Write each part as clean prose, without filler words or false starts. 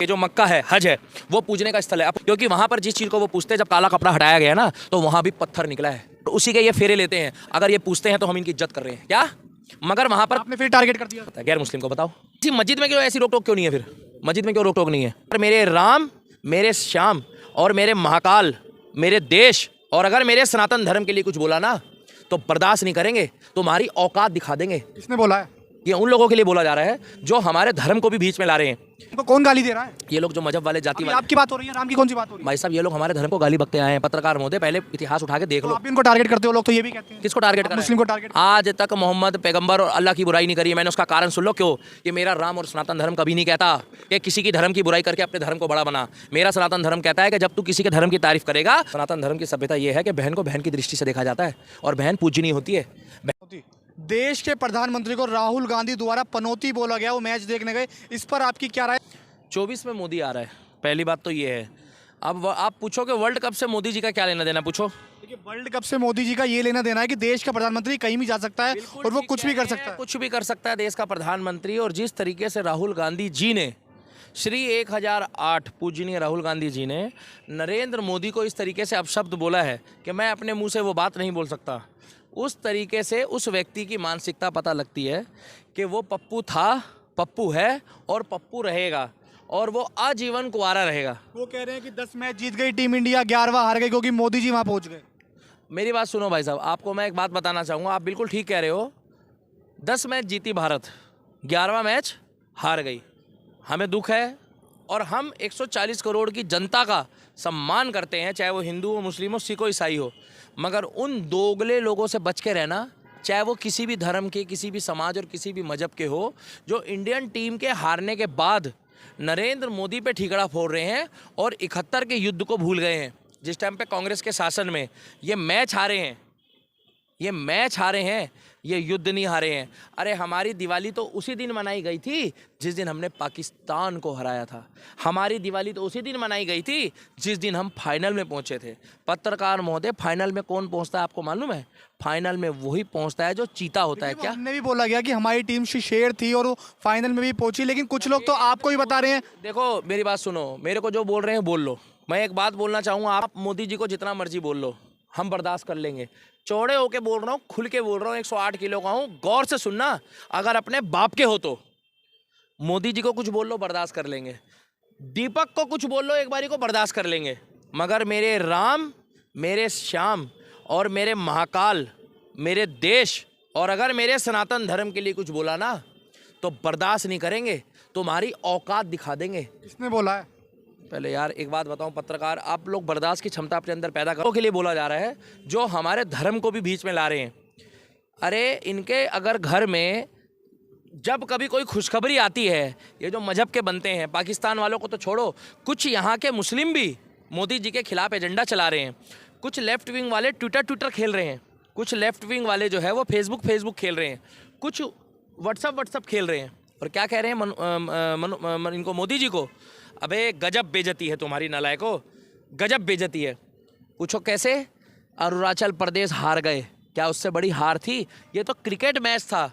ये जो मक्का है, हज है, वो पूजने का स्थल है। क्योंकि वहां पर जिस चीज को वो पूछते हैं, जब काला कपड़ा हटाया गया ना, तो वहां भी पत्थर निकला है। तो उसी के ये फेरे लेते हैं। अगर ये पूछते हैं तो हम इनकी इज्जत कर रहे हैं क्या? मगर वहां पर आपने फिर टारगेट कर दिया गैर मुस्लिम को। बताओ जी, मस्जिद में क्यों ऐसी रोक टोक क्यों नहीं है? फिर मस्जिद में क्यों रोक टोक नहीं है? मेरे राम, मेरे श्याम और मेरे महाकाल, मेरे देश, और अगर मेरे सनातन धर्म के लिए कुछ बोला ना, तो बर्दाश्त नहीं करेंगे, तुम्हारी औकात दिखा देंगे। किसने बोला है? ये उन लोगों के लिए बोला जा रहा है जो हमारे धर्म को भी बीच में ला रहे हैं। उनको कौन गाली दे रहा है? ये लोग जो मजहब वाले, जाति वाले। आपकी बात हो रही है, राम की कौन सी बात हो रही है? भाई साहब, ये लोग हमारे धर्म को गाली बकते आए हैं। पत्रकार महोदय, पहले इतिहास उठा के देख लो। आप भी उनको टारगेट करते हो, लोग तो ये भी कहते हैं। किसको टारगेट कर? मुस्लिम को टारगेट। आज तक मोहम्मद पैगंबर और अल्लाह की बुराई नहीं करी है। मैंने उसका कारण सुन लो क्यों। कि मेरा राम और सनातन धर्म कभी नहीं कहता कि किसी की धर्म की बुराई करके अपने धर्म को बड़ा बना। मेरा सनातन धर्म कहता है कि जब तू किसी के धर्म की तारीफ करेगा, सनातन धर्म की सभ्यता यह है कि बहन को बहन की दृष्टि से देखा जाता है और बहन पूजनीय होती है। देश के प्रधानमंत्री को राहुल गांधी द्वारा पनौती बोला गया, वो मैच देखने गए, इस पर आपकी क्या राय? 24 में मोदी आ रहा है, पहली बात तो ये है। अब आप पूछो कि वर्ल्ड कप से मोदी जी का क्या लेना देना, पूछो। देखिए, वर्ल्ड कप से मोदी जी का ये लेना देना है कि देश का प्रधानमंत्री कहीं भी जा सकता है और वो कुछ भी कर सकता है। कुछ भी कर सकता है देश का प्रधानमंत्री। और जिस तरीके से राहुल गांधी जी ने, श्री 1008 पूजनीय राहुल गांधी जी ने नरेंद्र मोदी को इस तरीके से अपशब्द बोला है कि मैं अपने मुंह से वो बात नहीं बोल सकता, उस तरीके से उस व्यक्ति की मानसिकता पता लगती है कि वो पप्पू था, पप्पू है और पप्पू रहेगा, और वो आजीवन कुंवारा रहेगा। वो कह रहे हैं कि 10 मैच जीत गई टीम इंडिया, 11वां हार गई क्योंकि मोदी जी वहां पहुंच गए। मेरी बात सुनो भाई साहब, आपको मैं एक बात बताना चाहूँगा। आप बिल्कुल ठीक कह रहे हो। 10 मैच जीती भारत, 11वां मैच हार गई। हमें दुख है और हम 140 करोड़ की जनता का सम्मान करते हैं, चाहे वो हिंदू हो, मुस्लिम हो, सिख हो, ईसाई हो। मगर उन दोगले लोगों से बच के रहना, चाहे वो किसी भी धर्म के, किसी भी समाज और किसी भी मजहब के हो, जो इंडियन टीम के हारने के बाद नरेंद्र मोदी पे ठीकरा फोड़ रहे हैं और 71 के युद्ध को भूल गए हैं। जिस टाइम पे कांग्रेस के शासन में ये मैच हारे हैं, ये मैच हारे हैं, ये युद्ध नहीं हारे हैं। अरे हमारी दिवाली तो उसी दिन मनाई गई थी जिस दिन हमने पाकिस्तान को हराया था। हमारी दिवाली तो उसी दिन मनाई गई थी जिस दिन हम फाइनल में पहुंचे थे। पत्रकार महोदय, फाइनल में कौन पहुंचता है आपको मालूम है? फाइनल में वही पहुंचता है जो चीता होता है। क्या हमने भी बोला गया कि हमारी टीम शेर थी और वो फाइनल में भी पहुंची, लेकिन कुछ लोग तो आपको ही बता रहे हैं। देखो मेरी बात सुनो, मेरे को जो बोल रहे हैं बोल लो। मैं एक बात बोलना चाहूँगा, आप मोदी जी को जितना मर्जी बोल लो, हम बर्दाश्त कर लेंगे। चौड़े होके बोल रहा हूँ, खुल के बोल रहा हूँ, 108 किलो का हूँ। गौर से सुनना, अगर अपने बाप के हो तो मोदी जी को कुछ बोल लो, बर्दाश्त कर लेंगे। दीपक को कुछ बोल लो एक बारी को, बर्दाश्त कर लेंगे। मगर मेरे राम, मेरे श्याम और मेरे महाकाल, मेरे देश, और अगर मेरे सनातन धर्म के लिए कुछ बोला ना, तो बर्दाश्त नहीं करेंगे, तुम्हारी औकात दिखा देंगे। किसने बोला है? पहले यार एक बात बताऊं पत्रकार, आप लोग बर्दाश्त की क्षमता अपने अंदर पैदा करो के लिए बोला जा रहा है जो हमारे धर्म को भी बीच में ला रहे हैं। अरे इनके अगर घर में जब कभी कोई खुशखबरी आती है, ये जो मजहब के बनते हैं, पाकिस्तान वालों को तो छोड़ो, कुछ यहाँ के मुस्लिम भी मोदी जी के खिलाफ एजेंडा चला रहे हैं। कुछ लेफ्ट विंग वाले ट्विटर खेल रहे हैं, कुछ लेफ्ट विंग वाले जो है वो फेसबुक खेल रहे हैं, कुछ व्हाट्सअप खेल रहे हैं। और क्या कह रहे हैं इनको, मोदी जी को, अबे गजब बेइज्जती है तुम्हारी नालायको, गजब बेइज्जती है। पूछो कैसे? अरुणाचल प्रदेश हार गए, क्या उससे बड़ी हार थी? ये तो क्रिकेट मैच था।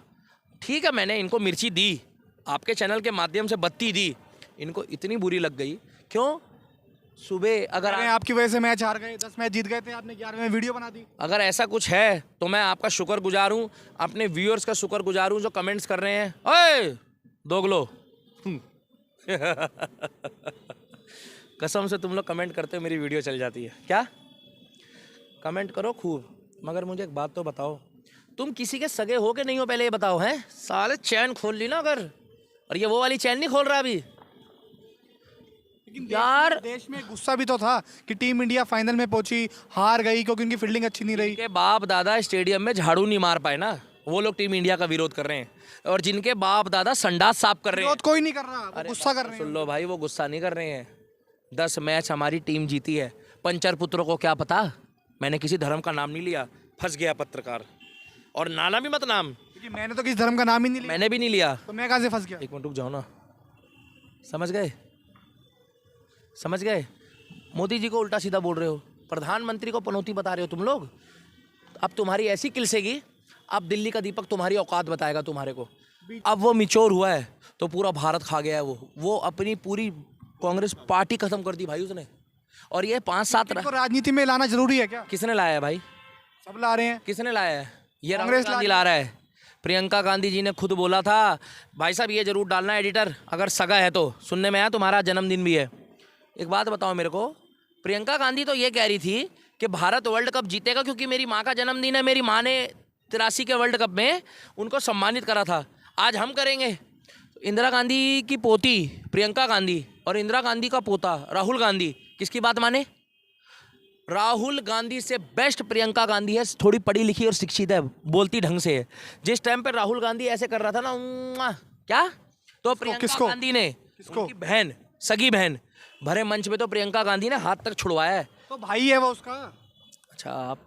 ठीक है, मैंने इनको मिर्ची दी, आपके चैनल के माध्यम से बत्ती दी, इनको इतनी बुरी लग गई। क्यों? सुबह अगर आपकी वजह से मैच हार गए, 10 मैच जीत गए थे, आपने 11वें में वीडियो बना दी। अगर ऐसा कुछ है तो मैं आपका शुक्रगुजार हूँ, अपने व्यूअर्स का शुक्रगुजार हूँ जो कमेंट्स कर रहे हैं। ओए दोगलो कसम से तुम लोग कमेंट करते हो मेरी वीडियो चल जाती है क्या? कमेंट करो खूब, मगर मुझे एक बात तो बताओ, तुम किसी के सगे हो के नहीं हो, पहले ये बताओ। हैं साले चैन खोल ली ना अगर, और ये वो वाली चैन नहीं खोल रहा अभी। लेकिन यार देश में गुस्सा भी तो था कि टीम इंडिया फाइनल में पहुंची, हार गई क्योंकि उनकी फील्डिंग अच्छी नहीं रही। के बाप दादा स्टेडियम में झाड़ू नहीं मार पाए ना, वो लोग टीम इंडिया का विरोध कर रहे हैं। और जिनके बाप दादा संडास साफ कर रहे हैं, कोई नहीं कर रहा, वो गुस्सा कर रहे हैं। सुन लो भाई, वो गुस्सा नहीं कर रहे हैं। 10 मैच हमारी टीम जीती है। पंचर पुत्रों को क्या पता? मैंने किसी धर्म का नाम नहीं लिया, फंस गया पत्रकार। और नाना भी मत नाम, मैंने तो किसी धर्म का नाम ही नहीं लिया। मैंने भी नहीं लिया, तो मैं कहाँ से फंस गया? एक मिनट रुक जाओ ना। समझ गए? समझ गए? मोदी जी को उल्टा सीधा बोल रहे हो, प्रधानमंत्री को पनौती बता रहे हो तुम लोग। अब तुम्हारी ऐसी किलसेगी, अब दिल्ली का दीपक तुम्हारी औकात बताएगा तुम्हारे को। अब वो मिचोर हुआ है तो पूरा भारत खा गया है। वो अपनी पूरी कांग्रेस पार्टी खत्म कर दी भाई उसने। और ये 5-7 इनको राजनीति में लाना जरूरी है क्या? किसने लाया है भाई? सब ला रहे हैं। किसने लाया है? ये राहुल कांग्रेस गांधी ला रहा है। प्रियंका गांधी जी ने खुद बोला था। भाई साहब ये जरूर डालना एडिटर, अगर सगा है तो। सुनने में आया तुम्हारा जन्मदिन भी है। एक बात बताओ मेरे को, प्रियंका गांधी तो ये कह रही थी कि भारत वर्ल्ड कप जीतेगा क्योंकि मेरी माँ का जन्मदिन है। मेरी माँ ने 83 के वर्ल्ड कप में उनको सम्मानित करा था। आज हम करेंगे। इंदिरा गांधी की पोती प्रियंका गांधी और इंदिरा गांधी का पोता राहुल गांधी किसकी बात माने? राहुल गांधी से बेस्ट प्रियंका गांधी है। थोड़ी पढ़ी लिखी और शिक्षित है, बोलती ढंग से है। जिस टाइम पे राहुल गांधी ऐसे कर रहा था ना, क्या तो प्रियंका गांधी ने उनकी बहन, सगी बहन, भरे मंच पे तो प्रियंका गांधी ने हाथ तक छुड़वाया है। तो भाई है वो उसका। अच्छा, आप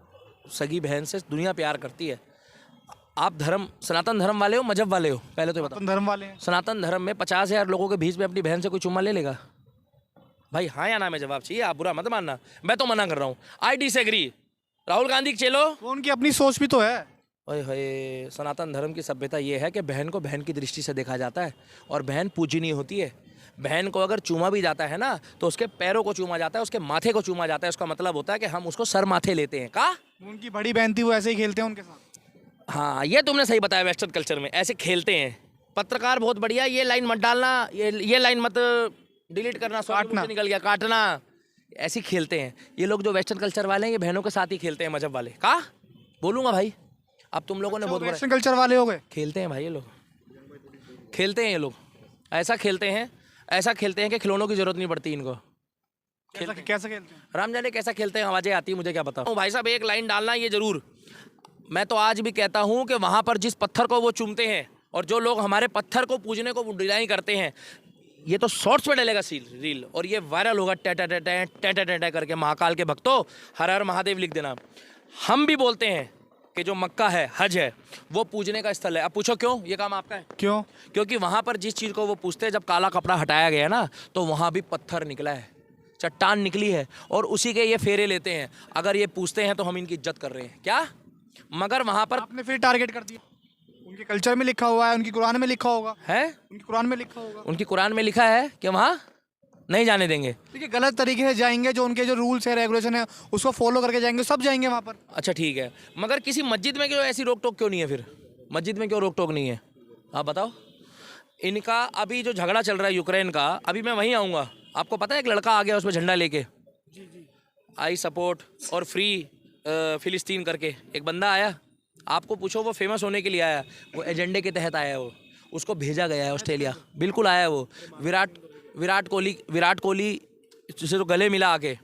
सगी बहन से दुनिया प्यार करती है। आप धर्म, सनातन धर्म वाले हो, मजहब वाले हो? पहले तो बताओ। धर्म वाले हैं। सनातन धर्म में 50,000 लोगों के बीच में अपनी बहन से कोई चुम्मा ले लेगा भाई? हाँ या ना में जवाब चाहिए। आप बुरा मत मानना, मैं तो मना कर रहा हूँ। I disagree. राहुल गांधी चलो, वो उनकी अपनी सोच भी तो है। ओए होए, सनातन धर्म की सभ्यता ये है कि बहन को बहन की दृष्टि से देखा जाता है और बहन पूजनीय होती है। बहन को अगर चूमा भी जाता है ना तो उसके पैरों को चूमा जाता है, उसके माथे को चूमा जाता है। उसका मतलब होता है कि हम उसको सर माथे लेते हैं। का उनकी बड़ी बहन थी, वो ऐसे ही खेलते हैं उनके साथ। हाँ, ये तुमने सही बताया। वेस्टर्न कल्चर में ऐसे खेलते हैं। पत्रकार बहुत बढ़िया, ये लाइन मत डालना, ये लाइन मत डिलीट करना, काटना निकल गया, काटना। ऐसे खेलते हैं ये लोग जो वेस्टर्न कल्चर वाले हैं। ये बहनों के साथ ही खेलते हैं, मजहब वाले। का बोलूँगा भाई? अब तुम लोगों ने बहुत बड़ा वेस्टर्न कल्चर वाले हो गए। खेलते हैं भाई, ये लोग खेलते हैं। ये लोग ऐसा खेलते हैं, ऐसा खेलते हैं कि खिलौनों की जरूरत नहीं पड़ती इनको। कैसे खेलते हैं? राम जाने कैसा खेलते हैं, आवाजें आती है, मुझे क्या पता। भाई साहब एक लाइन डालना ये जरूर। मैं तो आज भी कहता हूँ कि वहाँ पर जिस पत्थर को वो चूमते हैं और जो लोग हमारे पत्थर को पूजने को डिनाई करते हैं, ये तो शॉर्ट्स पे डलेगा रील और ये वायरल होगा टे करके। महाकाल के भक्तों, हर हर महादेव लिख देना। हम भी बोलते हैं कि जो मक्का है, हज है, वो पूजने का स्थल है। अब पूछो क्यों ये काम आपका है? क्यों? क्योंकि वहाँ पर जिस चीज़ को वो पूछते हैं, जब काला कपड़ा हटाया गया ना तो वहाँ भी पत्थर निकला है, चट्टान निकली है और उसी के ये फेरे लेते हैं। अगर ये पूछते हैं तो हम इनकी इज्जत कर रहे हैं क्या? मगर वहाँ पर आपने फिर टारगेट कर दिया। उनके कल्चर में लिखा हुआ है, उनकी कुरान में लिखा होगा है, उनकी कुरान में लिखा होगा। उनकी कुरान में लिखा है कि वहाँ नहीं जाने देंगे। देखिए गलत तरीके से जाएंगे, जो उनके जो रूल्स है, रेगुलेशन है, उसको फॉलो करके जाएंगे, सब जाएंगे वहाँ पर। अच्छा ठीक है, मगर किसी मस्जिद में क्यों ऐसी रोक टोक क्यों नहीं है? फिर मस्जिद में क्यों रोक टोक नहीं है, आप बताओ। इनका अभी जो झगड़ा चल रहा है यूक्रेन का, अभी मैं वहीं आऊँगा। आपको पता है एक लड़का आ गया उसमें झंडा लेके, आई सपोर्ट और फ्री फिलिस्तीन करके एक बंदा आया। आपको पूछो, वो फेमस होने के लिए आया, वो एजेंडे के तहत आया, वो उसको भेजा गया है ऑस्ट्रेलिया। बिल्कुल आया वो। विराट कोहली से तो गले मिला आके।